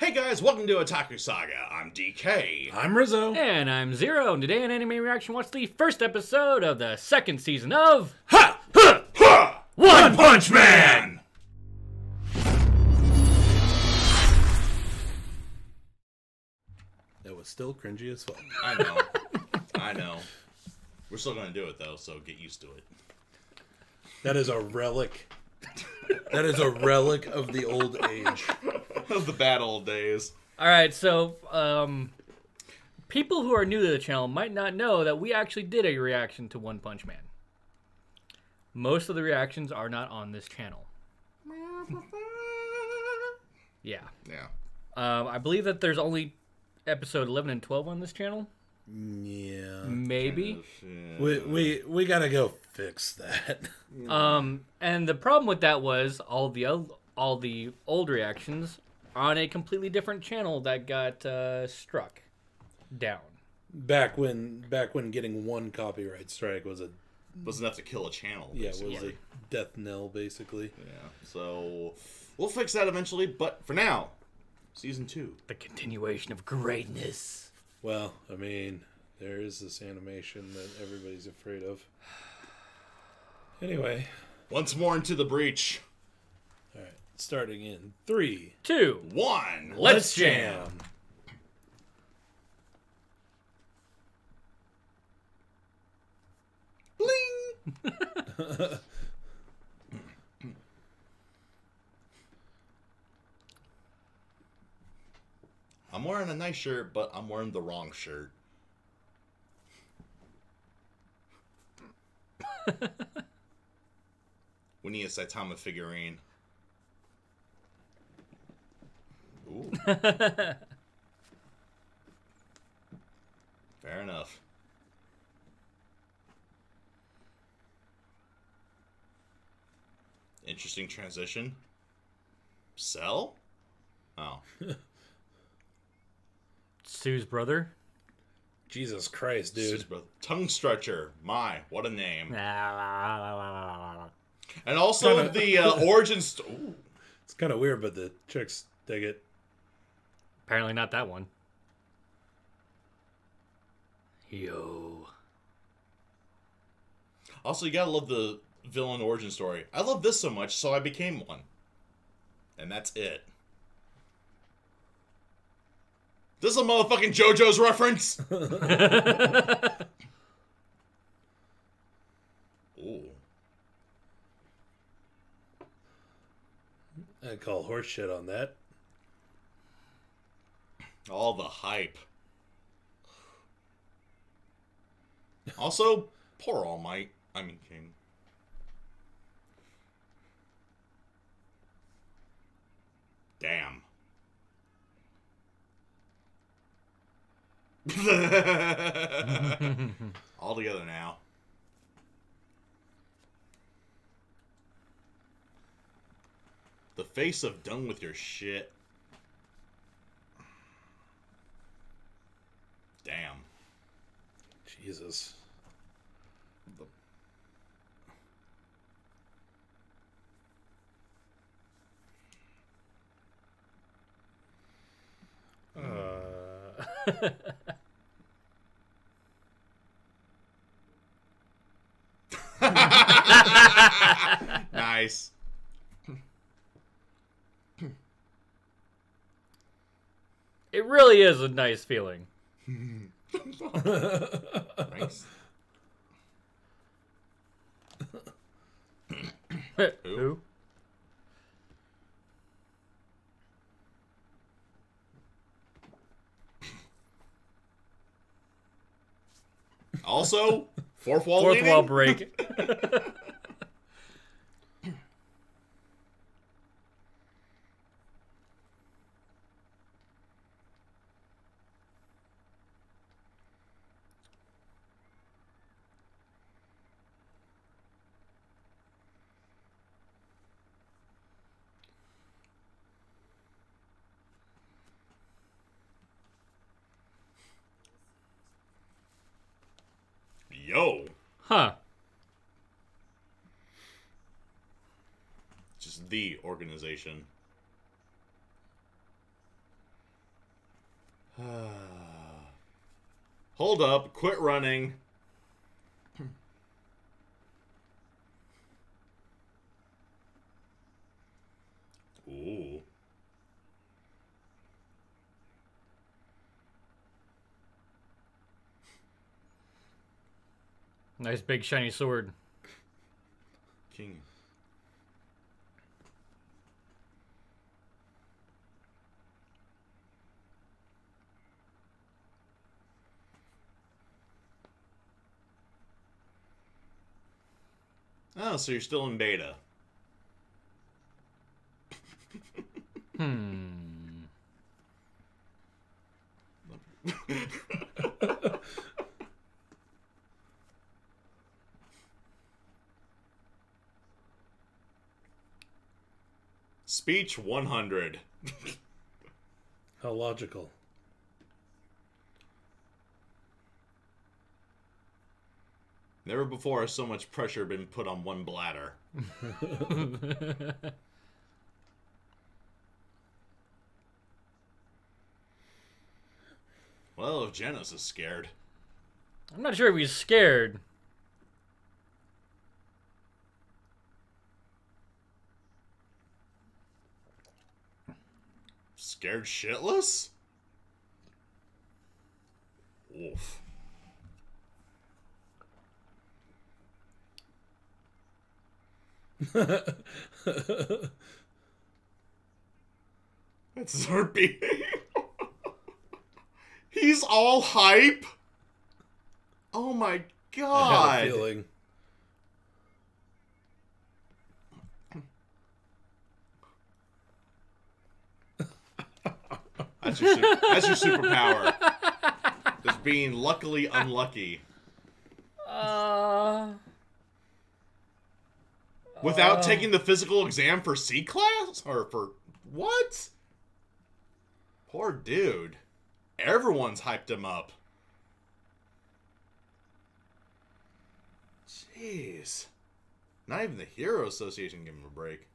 Hey guys, welcome to Otaku Saga. I'm DK. I'm Rizzo. And I'm Zero, and today in Anime Reaction, watch the first episode of the second season of Ha! Ha! Ha! One Punch Man! That was still cringy as fuck. I know. I know. We're still going to do it though, so get used to it. That is a relic. That is a relic of the old age. Of the bad old days. Alright, so, people who are new to the channel might not know that we actually did a reaction to One Punch Man. Most of the reactions are not on this channel. Yeah. Yeah. I believe that there's only episode 11 and 12 on this channel. Yeah. Maybe. We gotta go fix that. And the problem with that was all the old reactions on a completely different channel that got struck down. Back when getting one copyright strike was Was enough to kill a channel. was Basically. a death knell, basically. Yeah. So we'll fix that eventually, but for now, season 2. The continuation of greatness. Well, I mean, there is this animation that everybody's afraid of. Anyway. Once more into the breach. All right. Starting in 3, 2, 1. let's jam. Bling! I'm wearing a nice shirt, but I'm wearing the wrong shirt. We need a Saitama figurine. Ooh. Fair enough. Interesting transition. Cell? Oh. Sue's brother. Jesus Christ, dude. Tongue stretcher. My, what a name. Apparently And also the origin Ooh. It's kind of weird, but the chicks dig it. not that one. Yo. Also, you gotta love the villain origin story. I love this so much, so I became one. And that's it. This is a motherfucking JoJo's reference! Ooh. I call horse shit on that. All the hype. Also, poor All Might. I mean, King. Damn. All together now. The face of done with your shit. Damn. Jesus. Nice. It really is a nice feeling. Nice. Who? Also, fourth wall Fourth leaning? wall break. Yo. Huh. Just the organization. Hold up. Quit running. Ooh. Nice big shiny sword. King. Oh, so you're still in beta. Speech 100. How logical. Never before has so much pressure been put on one bladder. Well, if Genos is scared. I'm not sure if he's scared. Scared shitless? Oof. That's Zerpy. He's all hype. Oh my god. I had a feeling. That's your superpower. Just being luckily unlucky. Without taking the physical exam for C class? Or for what? Poor dude. Everyone's hyped him up. Jeez. Not even the Hero Association gave him a break.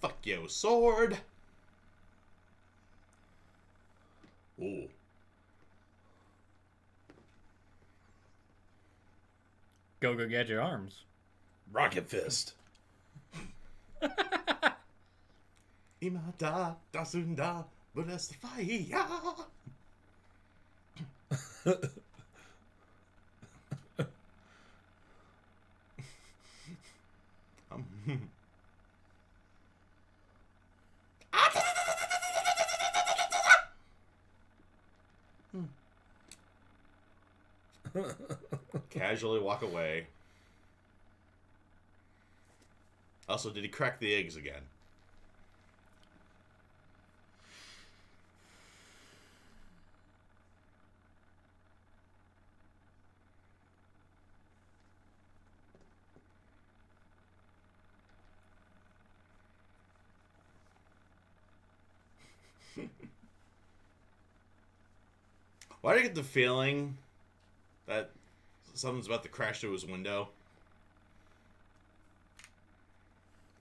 Fuck you, sword. Ooh. Go get your arms. Rocket fist. Imada dasunda burst fire. Casually walk away. Also, did he crack the eggs again? Why do I get the feeling that something's about to crash through his window?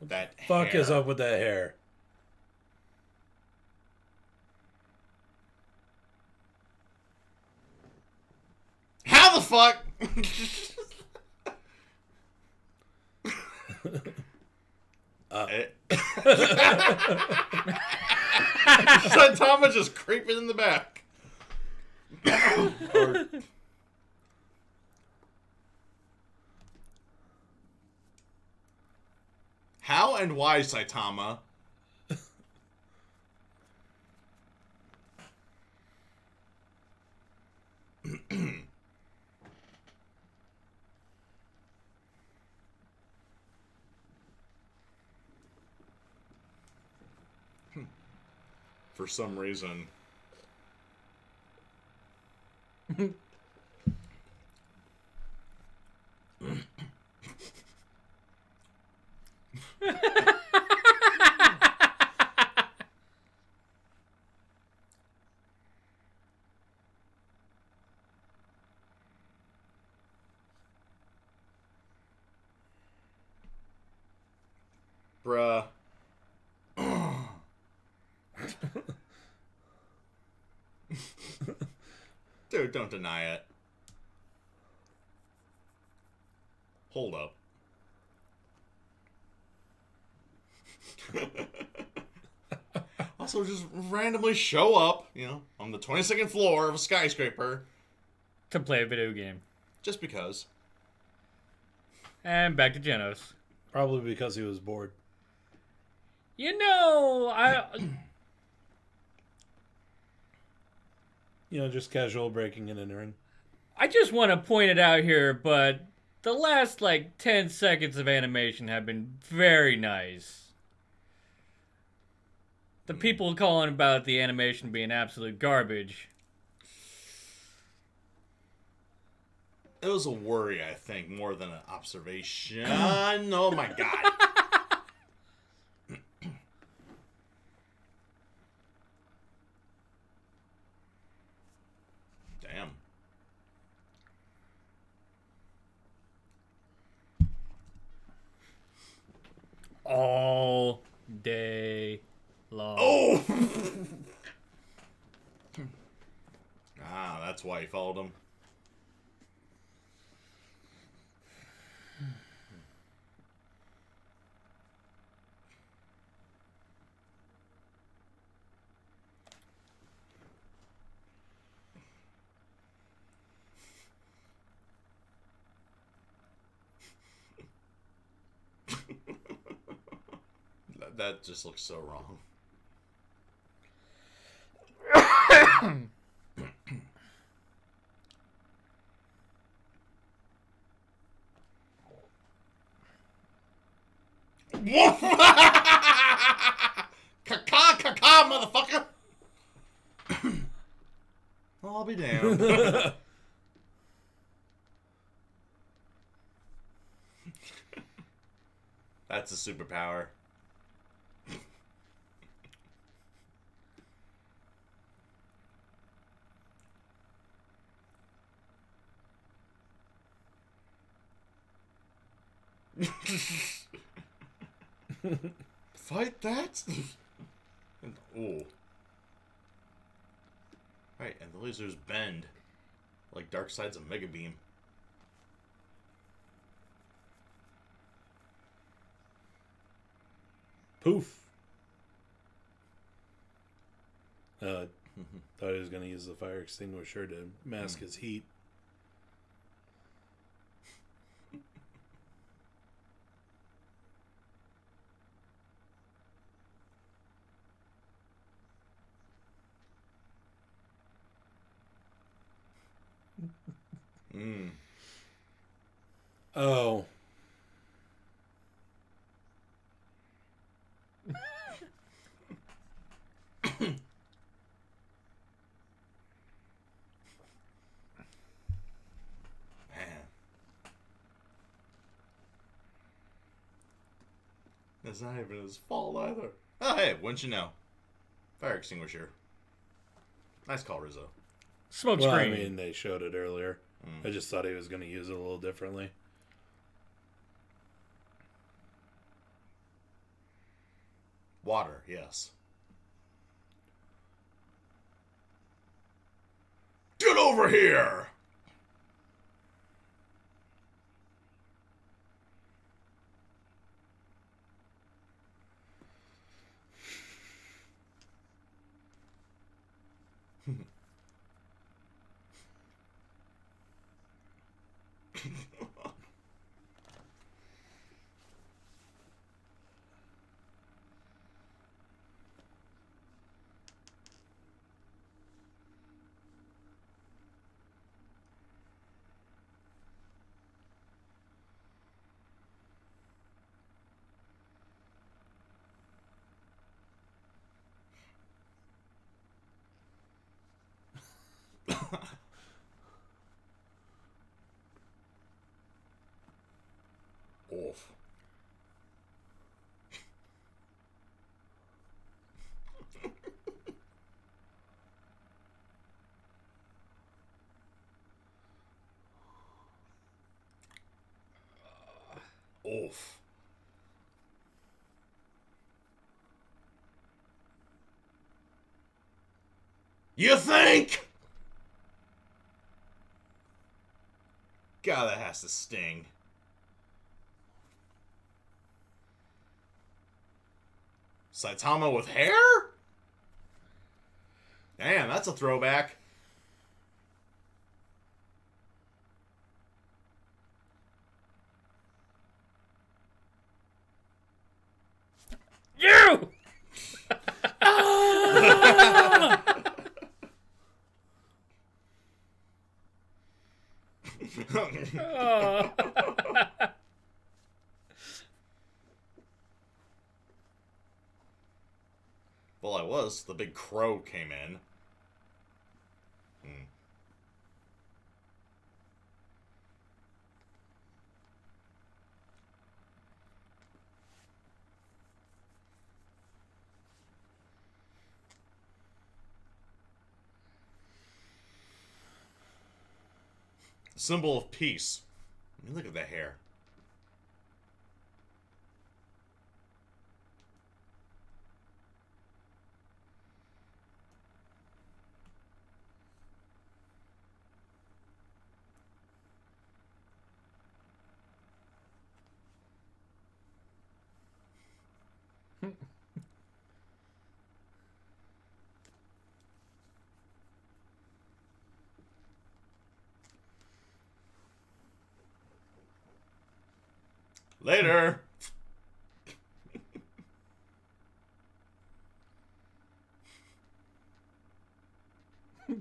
That Fuck hair. is up with that hair? How the fuck? Saitama just creeping in the back. How and why, Saitama? For some reason. Bruh. Dude, don't deny it. Hold up. Also, just randomly show up, you know, on the 22nd floor of a skyscraper. To play a video game. Just because. And back to Genos. Probably because he was bored. You know, You know, just casual breaking and entering. I just want to point it out here, but the last, 10 seconds of animation have been very nice. The people calling about the animation being absolute garbage. It was a worry, I think, more than an observation. Oh my god. Damn. All day long. Oh! That's why he followed him. That just looks so wrong. Caca, motherfucker! I'll be damned. That's a superpower. Fight that? Ooh. Right, and the lasers bend like dark sides of Mega Beam. Poof. Thought he was going to use the fire extinguisher to mask his heat. Oh. That's not even his fault either. Oh, hey, wouldn't you know? Fire extinguisher. Nice call, Rizzo. Smoke Well, screen. I mean, they showed it earlier. I just thought he was going to use it a little differently. Water, yes. Get over here! Oof. Oof. You think? God, that has to sting. Saitama with hair? Damn, that's a throwback. You! Well, I was. The big crow came in. Symbol of peace. I mean, look at the hair. Later.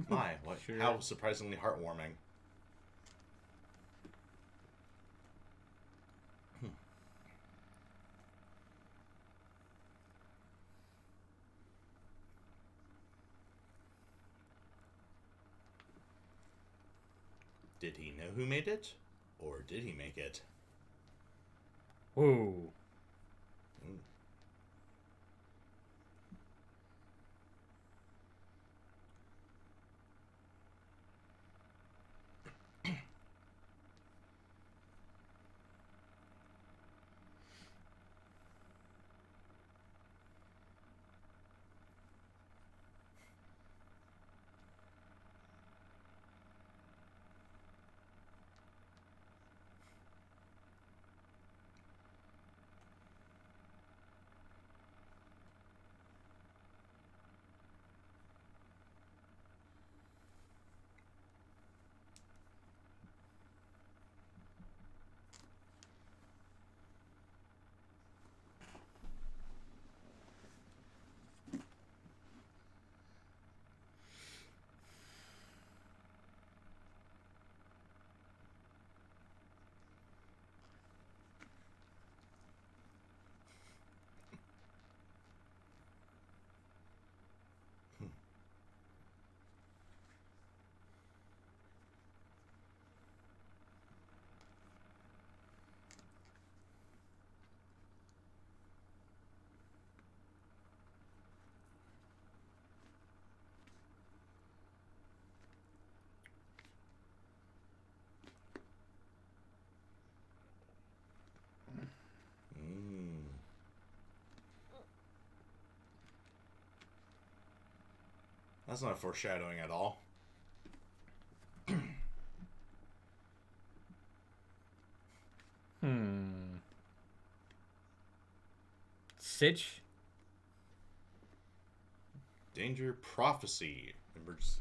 My, what? Sure. How surprisingly heartwarming. Did he know who made it? Or did he make it? Whoa. That's not foreshadowing at all. Sitch? Danger prophecy. Emergency.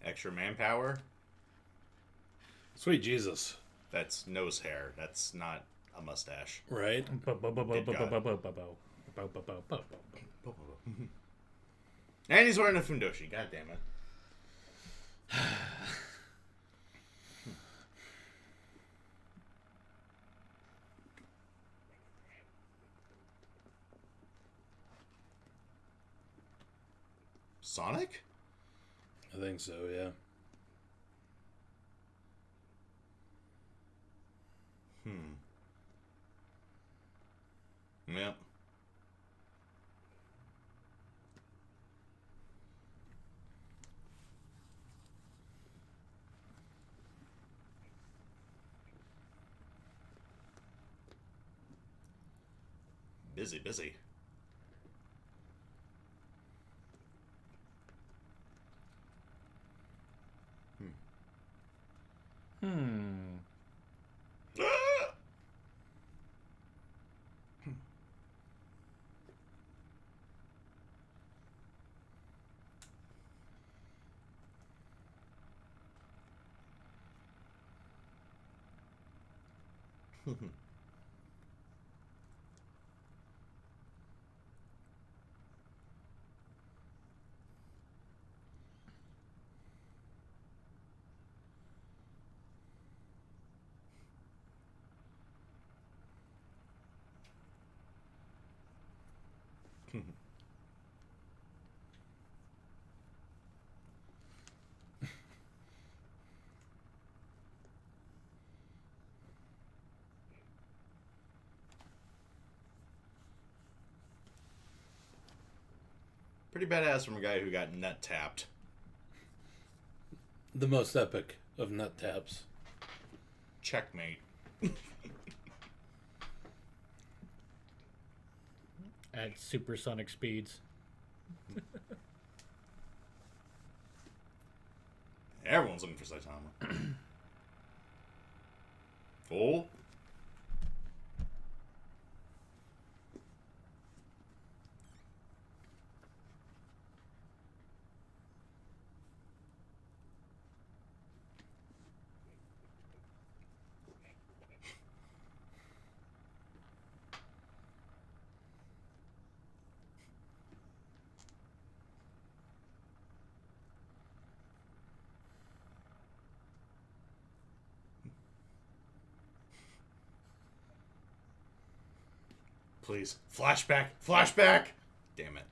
Extra manpower? Sweet Jesus. That's nose hair. That's not a mustache. Right? And he's wearing a fundoshi. God damn it. Sonic? I think so, yeah. Yep. Busy. Pretty badass from a guy who got nut tapped. The most epic of nut taps. Checkmate. At supersonic speeds. Everyone's looking for Saitama. Oh. Please. Flashback! Flashback! Damn it.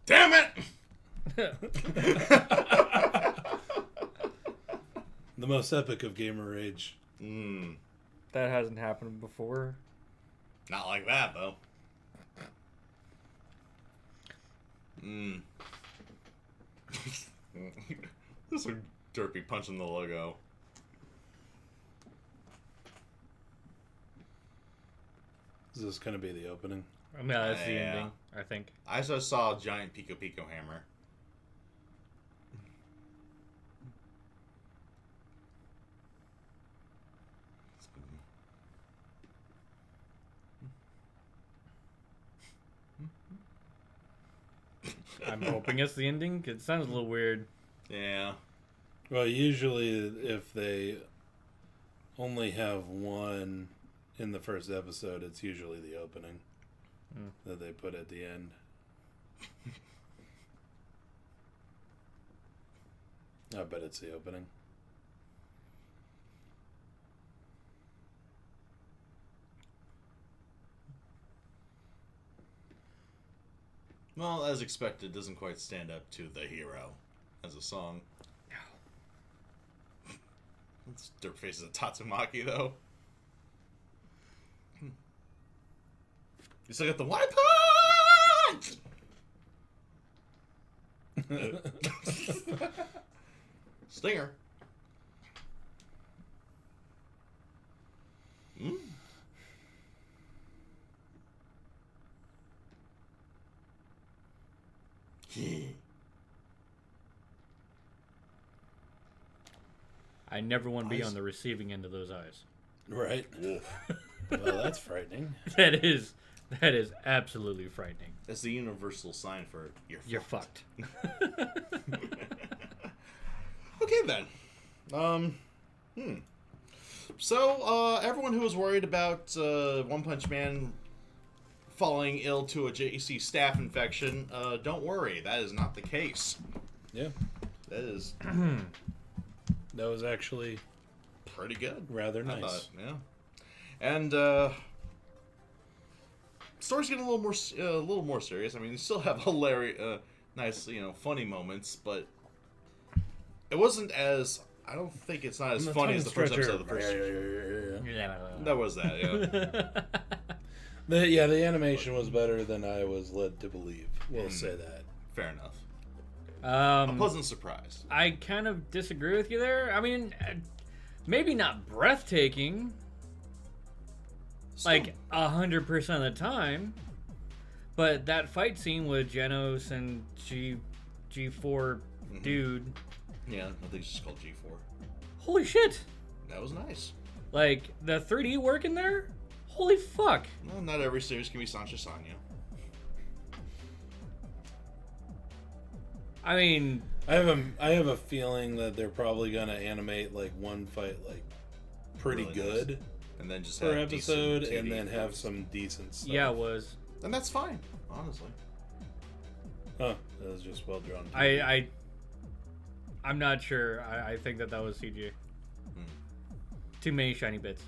Damn it! The most epic of gamer rage. That hasn't happened before. Not like that, though. This is a derpy punching the logo. Is this going to be the opening? No, that's the ending, I think. I just saw a giant Pico Pico hammer. I'm hoping it's the ending. It sounds a little weird. Yeah. Well, usually if they only have one in the first episode, it's usually the opening that they put at the end. I bet it's the opening. Well, as expected, doesn't quite stand up to The Hero as a song. No. It's Dirt Faces of Tatsumaki, though. You still got the white punch! Stinger. I never want to be on the receiving end of those eyes. Right. Well, that's frightening. That is absolutely frightening. That's the universal sign for you're fucked. Okay then. So, everyone who was worried about One Punch Man falling ill to a JC staph infection, don't worry. That is not the case. Yeah. That is That was actually pretty good. rather I nice. thought, yeah. And story's getting a little more serious. I mean, you still have hilarious, nice, funny moments, but it wasn't as. I don't think it's not as funny as the first episode of the first. That was that, yeah. The animation was better than I was led to believe. We'll say that. Fair enough. A Um, pleasant surprise. I kind of disagree with you there. I mean, maybe not breathtaking, like 100% of the time, but that fight scene with Genos and G4 dude. Yeah, I think it's just called G4. Holy shit! That was nice. Like, the 3D work in there? Holy fuck! Well, not every series can be Sancha Sanya. I mean, I have a feeling that they're probably gonna animate like one fight like pretty Really good nice. And then just per have episode, decent and 2D then have fights. some decent stuff. yeah, it was. And that's fine, honestly. Huh, that was just well drawn. I'm not sure. I think that was CG. Too many shiny bits.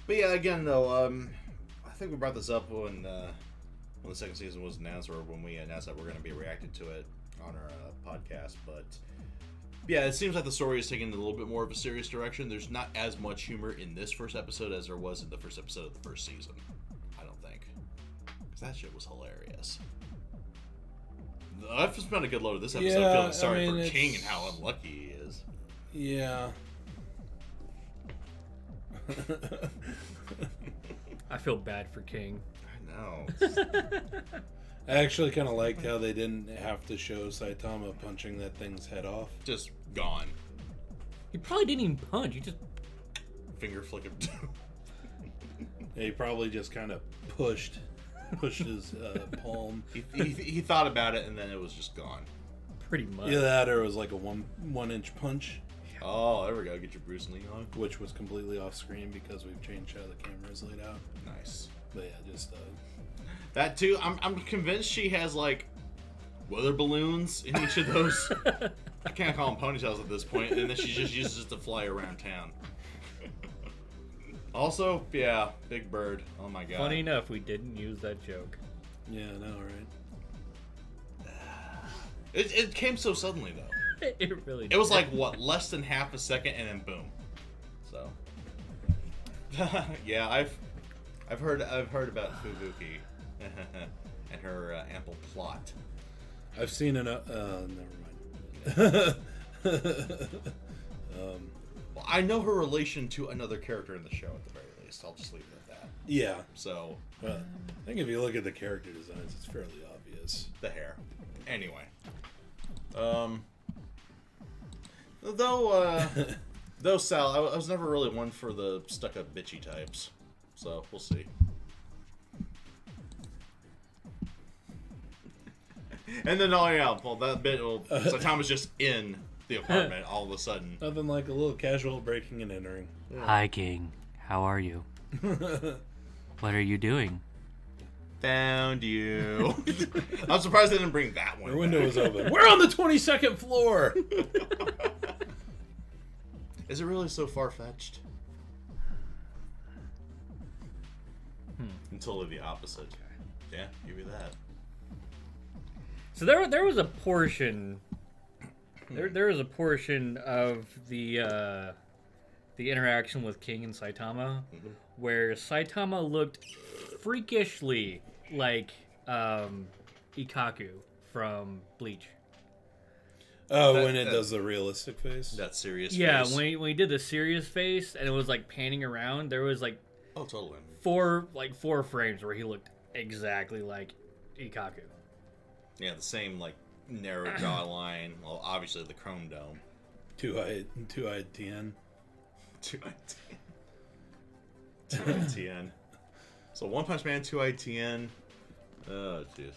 But yeah, again though, I think we brought this up when the second season was announced, or when we announced that we're going to be reacting to it on our podcast. But yeah, it seems like the story is taking a little bit more of a serious direction. There's not as much humor in this first episode as there was in the first episode of the first season. I don't think, because that shit was hilarious. I've spent a good load of this episode feeling sorry for King and how unlucky he is. Yeah. I feel bad for King. I know. I actually kind of liked how they didn't have to show Saitama punching that thing's head off. Just gone. He probably didn't even punch. He just Finger flick him. He probably just kind of pushed his palm. He thought about it and then it was just gone. pretty much. Either that or it was like a one inch punch, Oh, there we go. Get your Bruce Lee on. which was completely off screen because we've changed how the camera is laid out. Nice. But yeah, just That too. I'm convinced she has like weather balloons in each of those. I can't call them ponytails at this point, and then she just uses it to fly around town. Also, yeah, Big Bird. Oh my god. Funny enough, we didn't use that joke. yeah, I know, right? It came so suddenly though. It really did. It was like what, less than half a second, and then boom. So, yeah, I've heard about Fubuki and her ample plot. I've seen never mind. Well, I know her relation to another character in the show at the very least. I'll just leave it at that. Yeah, So, I think if you look at the character designs, it's fairly obvious. the hair. Anyway. Though Sal, I was never really one for the stuck-up bitchy types. So, we'll see. And then, oh yeah, well, that bit, Saitama's just in the apartment all of a sudden. Nothing like a little casual breaking and entering. Hi, King. How are you? What are you doing? Found you. I'm surprised they didn't bring that one. Her window back. was open. We're on the 22nd floor! Is it really so far-fetched? Until the opposite. Yeah, give you that. So there was a portion. There was a portion of the interaction with King and Saitama where Saitama looked freakishly like Ikaku from Bleach. Oh, That- when it that- does the realistic face? That serious Yeah, face. when he did the serious face and it was like panning around, there was like Oh, totally. four frames where he looked exactly like Ikaku. Yeah, the same, like, narrow jawline. Well, obviously the chrome dome. Two-eyed TN. 2-eyed TN. 2-eyed TN. So One Punch Man, 2-eyed TN. Oh, jeez.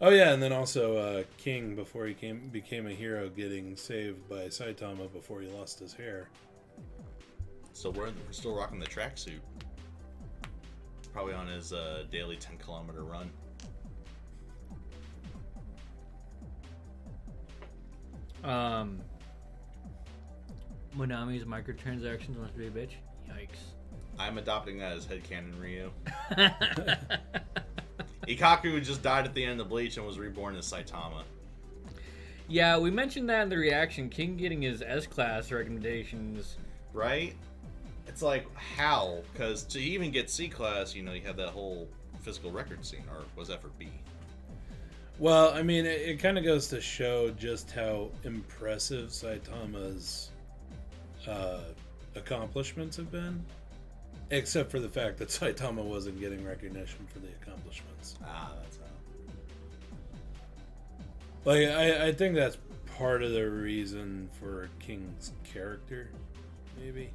Oh yeah, and then also King, before he became a hero, getting saved by Saitama before he lost his hair. So we're still rocking the tracksuit. Probably on his daily 10-kilometer run. Monami's microtransactions must be a bitch. Yikes. I'm adopting that as headcanon Ryu. Ikaku just died at the end of Bleach and was reborn as Saitama. Yeah, we mentioned that in the reaction. King getting his S-class recommendations. Right? It's like, how? Because to even get C-class, you have that whole physical record scene. Or was that for B? Well, I mean, it kind of goes to show just how impressive Saitama's accomplishments have been. Except for the fact that Saitama wasn't getting recognition for the accomplishments. Ah, that's how. Like, I think that's part of the reason for King's character, maybe.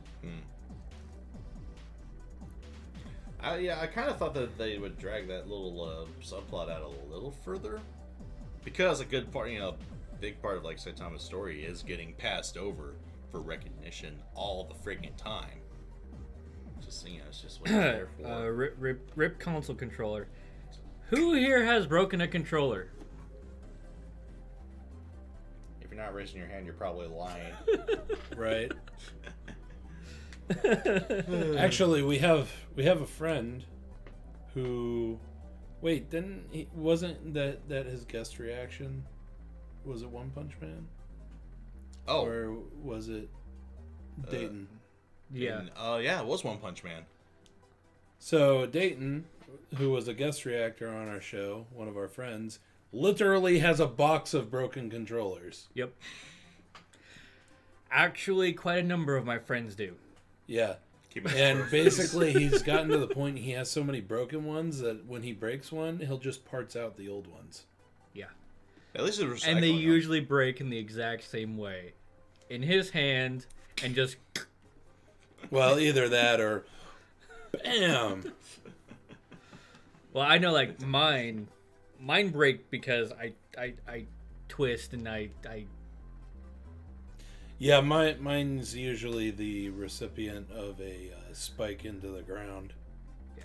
I kind of thought that they would drag that little subplot out a little further. Because a good part, big part of like Saitama's story is getting passed over for recognition all the friggin' time. It's just what he's there for. Rip console controller. Who here has broken a controller? If you're not raising your hand, you're probably lying. Right. Actually, we have a friend who, wasn't that his guest reaction? Was it One Punch Man? Oh, or was it Dayton? Yeah. Yeah, it was One Punch Man. So Dayton, who was a guest reactor on our show, one of our friends, literally has a box of broken controllers. Yep. Actually, quite a number of my friends do. Yeah. And basically, he's gotten to the point he has so many broken ones that when he breaks one, he'll just parts out the old ones. Yeah. At least it's recycling. And they usually break in the exact same way. In his hand, and just... Well, either that or... Bam! Well, I know, like, mine break because I twist and I... Yeah, mine's usually the recipient of a spike into the ground. Yeah.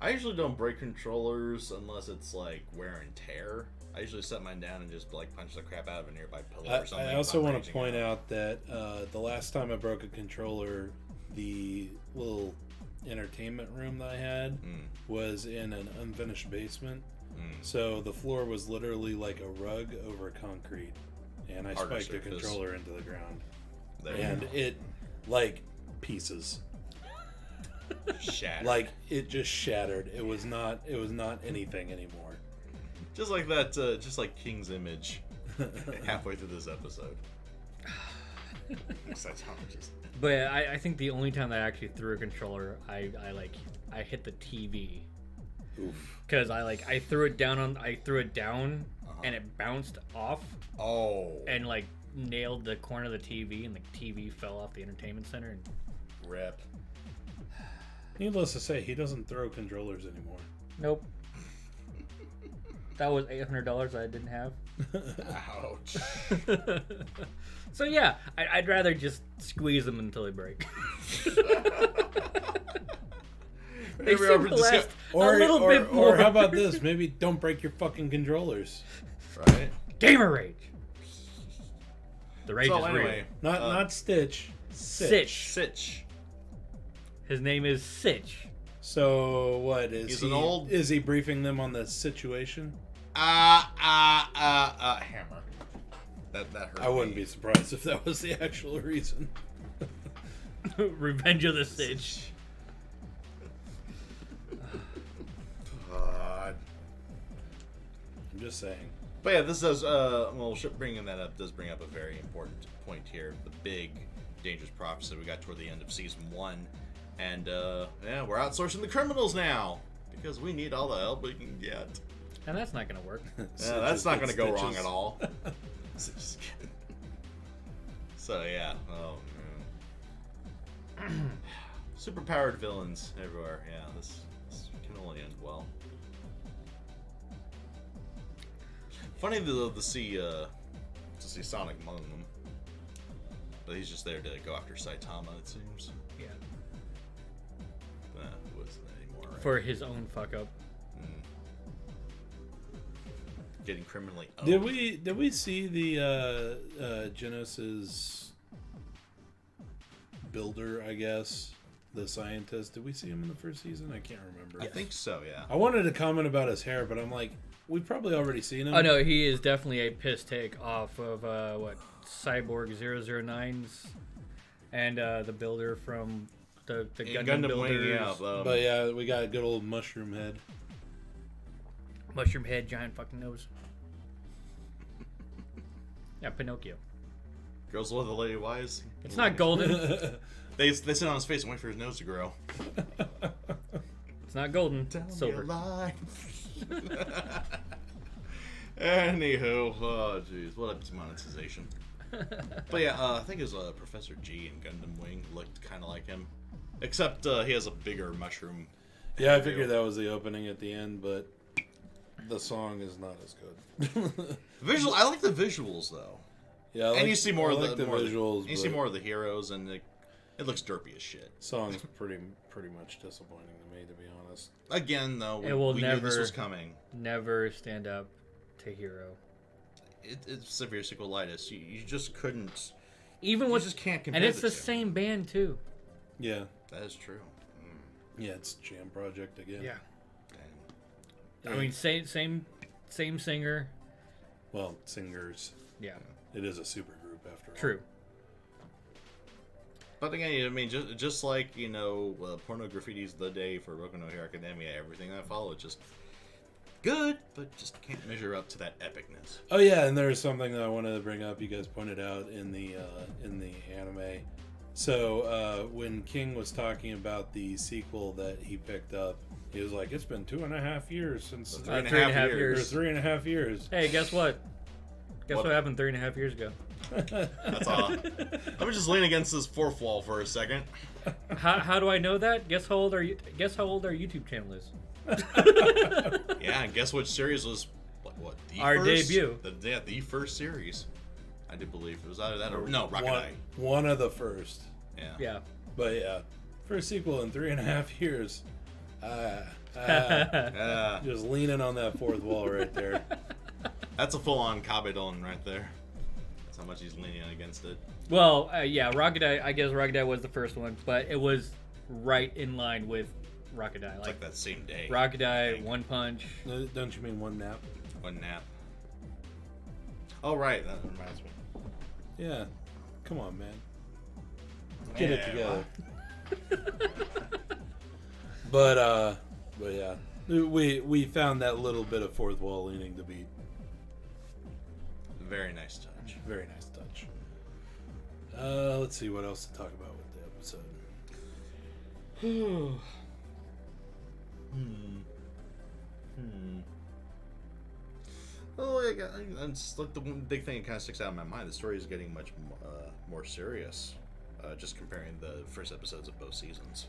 I usually don't break controllers unless it's like wear and tear. I usually set mine down and just like punch the crap out of a nearby pillow or something. I also want to point out that the last time I broke a controller, the little entertainment room that I had was in an unfinished basement. So the floor was literally like a rug over concrete. And I spiked the controller into the ground. And it, like, pieces. Shattered. Like, it just shattered. It was not anything anymore. Just like that, just like King's image halfway through this episode. But I think the only time that I actually threw a controller, I hit the TV. Oof. Because I threw it down and it bounced off. Oh. And like nailed the corner of the TV, and the TV fell off the entertainment center. And... Rip. Needless to say, he doesn't throw controllers anymore. Nope. That was $800 I didn't have. Ouch. So yeah, I'd rather just squeeze them until they break. They seem to last a little bit more. Or how about this? Maybe don't break your fucking controllers. Right? Gamer rage. The rage So is anyway, real. Not Stitch. Sitch. Sitch. His name is Sitch. So what is He's he? an old... Is he briefing them on the situation? Hammer. That hurt. I wouldn't be surprised if that was the actual reason. Revenge of the Sitch. God. I'm just saying. But yeah, this does, bringing that up does bring up a very important point here. The big, dangerous prophecy we got toward the end of Season 1. And, yeah, we're outsourcing the criminals now. Because we need all the help we can get. And that's not going to work. Yeah, that's not going to go wrong at all. So, yeah. Oh, man. Superpowered villains everywhere. Yeah, this can only end well. Funny though to see Sonic among them, but he's just there to go after Saitama. It seems. Yeah. It wasn't anymore. Right? For his own fuck up. Getting criminally owned. Did we see the Genos's builder? I guess the scientist. Did we see him in the first season? I can't remember. I think so. Yeah. I wanted to comment about his hair, but I'm like, we've probably already seen him. Oh no, he is definitely a piss take off of Cyborg 009's and the builder from the Gundam builders. Yeah, but yeah, we got a good old mushroom head. Mushroom head, giant fucking nose. Yeah, Pinocchio. Girls love the lady wise. It's not golden. They sit on his face and wait for his nose to grow. It's not golden. Tell It's me silver. a lie. Anywho, oh jeez, what a demonetization. But yeah, I think it was Professor G in Gundam Wing looked kind of like him, except he has a bigger mushroom. Yeah, I figured that was the opening at the end, but the song is not as good. I like the visuals though. Yeah, and you see more of the visuals. You see more of the heroes, and it looks derpy as shit. Song's pretty much disappointing to me, to be honest. Again, though, It will we never knew this was coming. Never stand up to Hero. It's severe sequelitis. You just couldn't. Even You with just can't compare and it's the the two. same band too. Yeah, That is true. yeah, it's Jam Project again. Yeah. Dang. I mean, same singer. Well, singers. Yeah. It is a super group after all. True. But again, I mean, just like Porno Graffiti's The Day for Boku no Hero Academia, everything that followed just good, but just can't measure up to that epicness. Oh yeah, and there's something that I wanted to bring up. You guys pointed out in the anime. So when King was talking about the sequel that he picked up, he was like, "It's been 2.5 years since 3.5 years. 3.5 years." Hey, guess what? What happened 3.5 years ago? That's all. Let me just lean against this fourth wall for a second. How do I know that? Guess how old our YouTube channel is. Yeah, and guess which series was what the Our first, debut. The first series. I do believe it was either that or no, Rocketeye. One of the first. Yeah. Yeah. But yeah, first sequel in 3.5 years. Just leaning on that fourth wall right there. That's a full-on Kabedon right there. That's how much he's leaning against it. Well, yeah, Rocketeye. I guess Rocketeye was the first one, but it was right in line with Rocketeye. It's like that same day. Rocketeye, One Punch. Don't you mean One Nap? One nap. Oh right, that reminds me. Yeah. Come on, man. Get it together. But yeah, we found that little bit of fourth wall leaning to be Very nice touch. very nice touch. Let's see what else to talk about with the episode. Oh, it's like the one big thing that kind of sticks out in my mind. The story is getting much more serious, just comparing the first episodes of both seasons.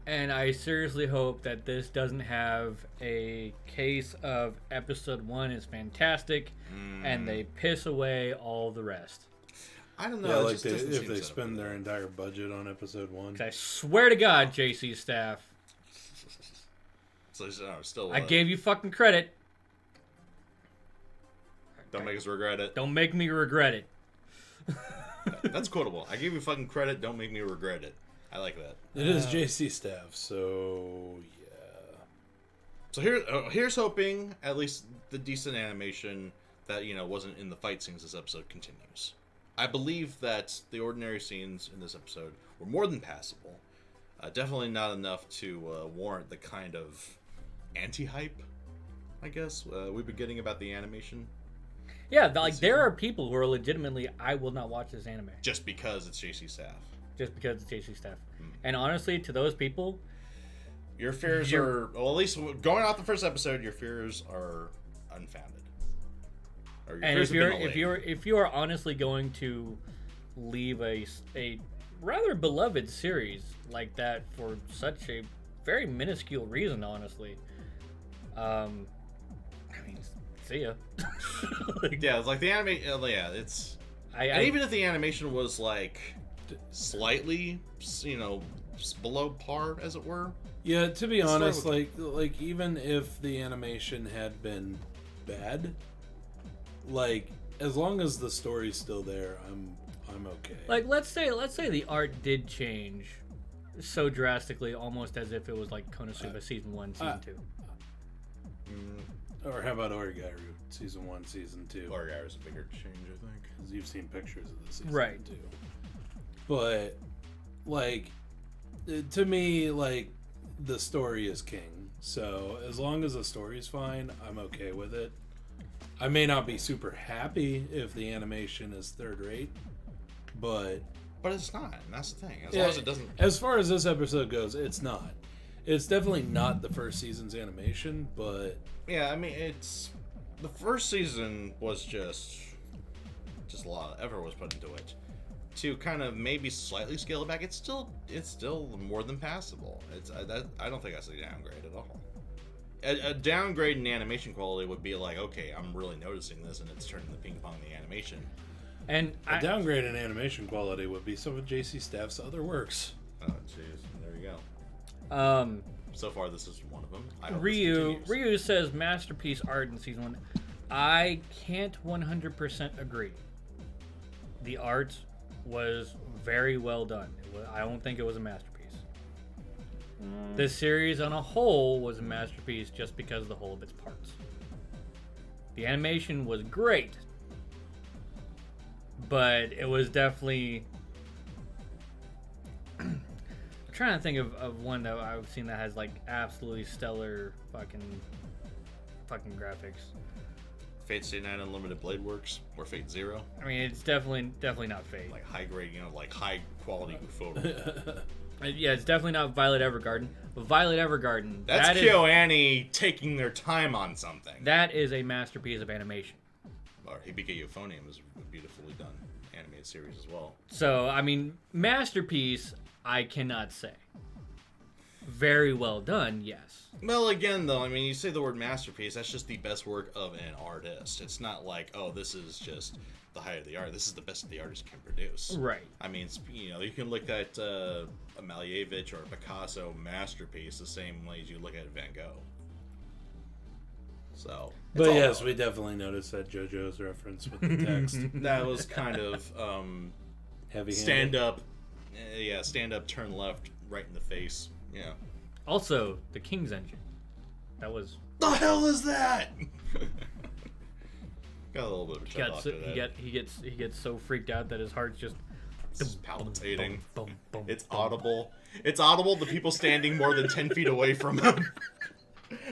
And I seriously hope that this doesn't have a case of episode 1 is fantastic, and they piss away all the rest. I don't know. Yeah, it like just doesn't if seem they set up spend for their that. entire budget on episode 1. 'Cause I swear to God, JC staff, So still. I gave you fucking credit. Don't make us regret it. Don't make me regret it. That's quotable. I gave you fucking credit. Don't make me regret it. I like that. It is JC staff, so yeah. So here's hoping at least the decent animation that wasn't in the fight scenes this episode continues. I believe that the ordinary scenes in this episode were more than passable. Definitely not enough to warrant the kind of anti-hype, I guess, we've been getting about the animation. Yeah, like there are people who are legitimately, I will not watch this anime Just because it's JC Staff. just because it's JC staff. And honestly, to those people, Your fears are, well, at least going off the first episode, your fears are unfounded. Or your and fears if have been you're allayed. if you are honestly going to leave a rather beloved series like that for such a very minuscule reason, honestly, I mean, see ya. Yeah, it's like the anime. Yeah, it's. And even if the animation was like slightly, below par, as it were. Yeah, to be honest, like even if the animation had been bad, like as long as the story's still there, I'm okay. Like let's say the art did change so drastically, almost as if it was like Konosuba season 1, season 2. Or how about Origairu season 1, season 2? Origairu's a bigger change, I think. Because you've seen pictures of the season right. 2. But like to me, like the story is king. So as long as the story's fine, I'm okay with it. I may not be super happy if the animation is third rate, but it's not. And that's the thing. As long as it doesn't. As far as this episode goes, it's not. It's definitely not the first season's animation, but yeah, I mean, it's the first season was just a lot of effort was put into it. To kind of maybe slightly scale it back, it's still more than passable. I don't think that's a downgrade at all. A downgrade in animation quality would be like, okay, I'm really noticing this, and it's turning the ping pong the animation. And a downgrade in animation quality would be some of JC Staff's other works. Oh, jeez, there you go. So far, this is one of them. Ryu says masterpiece art in season 1. I can't 100% agree. The art was very well done. I don't think it was a masterpiece. This series on a whole was a masterpiece just because of the whole of its parts. The animation was great, but it was definitely... I'm trying to think of one that I've seen that has like absolutely stellar fucking graphics. Fate Stay Night Unlimited Blade Works or Fate Zero. I mean, it's definitely not Fate. Like high grade, like high quality photo. Yeah, it's definitely not Violet Evergarden. But Violet Evergarden. That's KyoAni taking their time on something. That is a masterpiece of animation. Or Hibike Euphonium is a beautifully done animated series as well. So, I mean, masterpiece, I cannot say. Very well done, yes. Well, again, though, I mean, you say the word masterpiece, that's just the best work of an artist. It's not like, oh, this is just the height of the art. This is the best the artist can produce. Right. I mean, you can look at a Malevich or a Picasso masterpiece the same way as you look at Van Gogh. So. But yes, we definitely noticed that JoJo's reference with the text. That was kind of heavy-handed. Stand up, turn left, right in the face. Yeah. Also, the King's Engine. That was... The hell is that? Got a little bit of a chuckle after that. He gets so freaked out that his heart's just palpitating. It's audible. It's audible to people standing more than 10 feet away from him.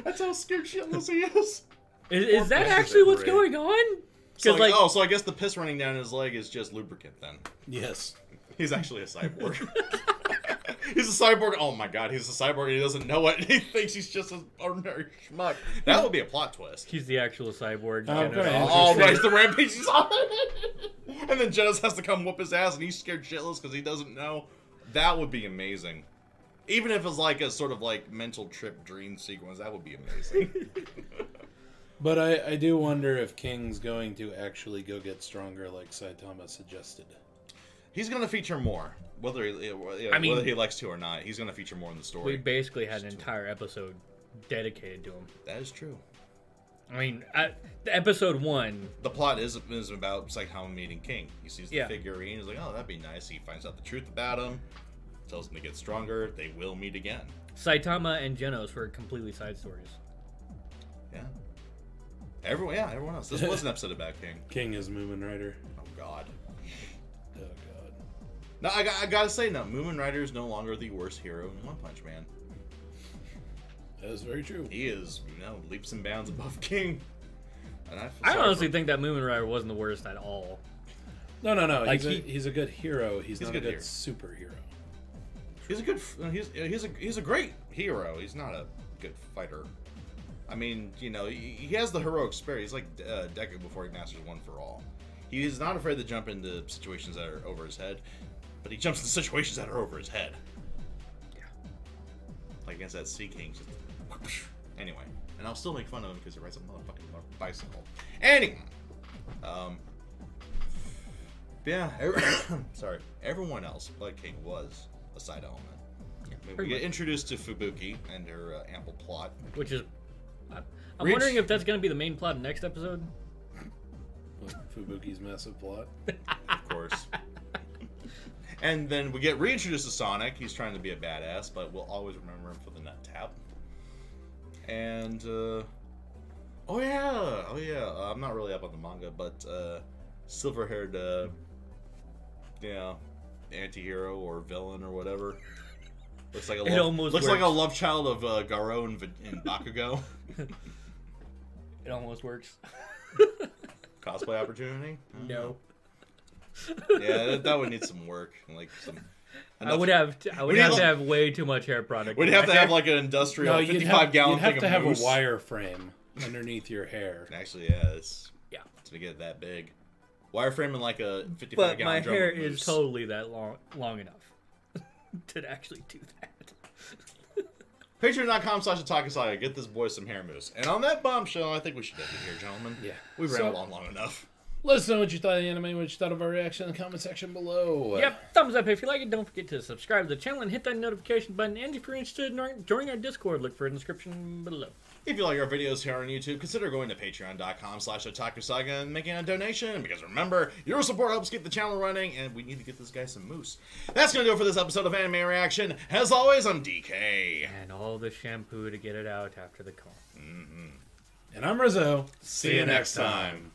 That's how scared shitless he is. Is that actually what's going on? So I guess the piss running down his leg is just lubricant then. Yes. He's actually a cyborg. He's a cyborg. Oh my god, he's a cyborg. He doesn't know it. He thinks he's just an ordinary schmuck. That would be a plot twist. He's the actual cyborg. Oh, right, the rampage is on. And then Genos has to come whoop his ass, and he's scared shitless because he doesn't know. That would be amazing. Even if it's like a sort of like mental trip dream sequence, that would be amazing. But I do wonder if King's going to actually go get stronger like Saitama suggested. He's going to feature more. Whether he likes to or not, he's going to feature more in the story. We basically had an entire episode dedicated to him. That is true. I mean, episode 1... The plot is about Saitama meeting King. He sees the figurine, he's like, oh, that'd be nice. He finds out the truth about him, tells him to get stronger, they will meet again. Saitama and Genos were completely side stories. Yeah. Everyone else. This was an episode about King. King is Moomin Rider. Oh, God. No, I gotta say, no, Moomin Rider is no longer the worst hero in One Punch Man. That is very true. He is, leaps and bounds above King. And I honestly think that Moomin Rider wasn't the worst at all. No. Like he's a good hero. He's not a good superhero. He's a great hero. He's not a good fighter. I mean, he has the heroic spirit. He's like Deku before he masters One for All. He is not afraid to jump into situations that are over his head. But he jumps into situations that are over his head. Yeah. Like against that Sea King. Anyway. and I'll still make fun of him because he rides a motherfucking bicycle. Anyway, yeah, sorry. Everyone else, Blood King, was a side element. Yeah, I mean, we get introduced to Fubuki and her ample plot, which is, I'm wondering if that's going to be the main plot in next episode. What, Fubuki's massive plot? Of course. And then we get reintroduced to Sonic. He's trying to be a badass, but we'll always remember him for the nut tap. And oh yeah, I'm not really up on the manga, but silver-haired, anti-hero or villain or whatever. Looks like like a love child of Garo and Bakugo. It almost works. Cosplay opportunity? No. Yeah, that would need some work. Like some. I would have to have way too much hair product. We'd have to have like an industrial 55-gallon thing of You'd have to have mousse. a wireframe underneath your hair. Actually, yeah, to get that big. Wireframe in like a 55-gallon drum. But my hair is totally that long enough to actually do that. Patreon.com/Otaku Saga. Get this boy some hair mousse. And on that bombshell, I think we should end it here, gentlemen. Yeah. We've ran along long enough. Let us know what you thought of the anime, what you thought of our reaction in the comment section below. Yep, thumbs up if you like it. Don't forget to subscribe to the channel and hit that notification button. And if you're interested in joining our Discord, look for a description below. If you like our videos here on YouTube, consider going to patreon.com/Otaku Saga and making a donation. Because remember, your support helps keep the channel running, and we need to get this guy some mousse. That's going to do it for this episode of Anime Reaction. As always, I'm DK. And all the shampoo to get it out after the call. And I'm Rizzo. See you next time.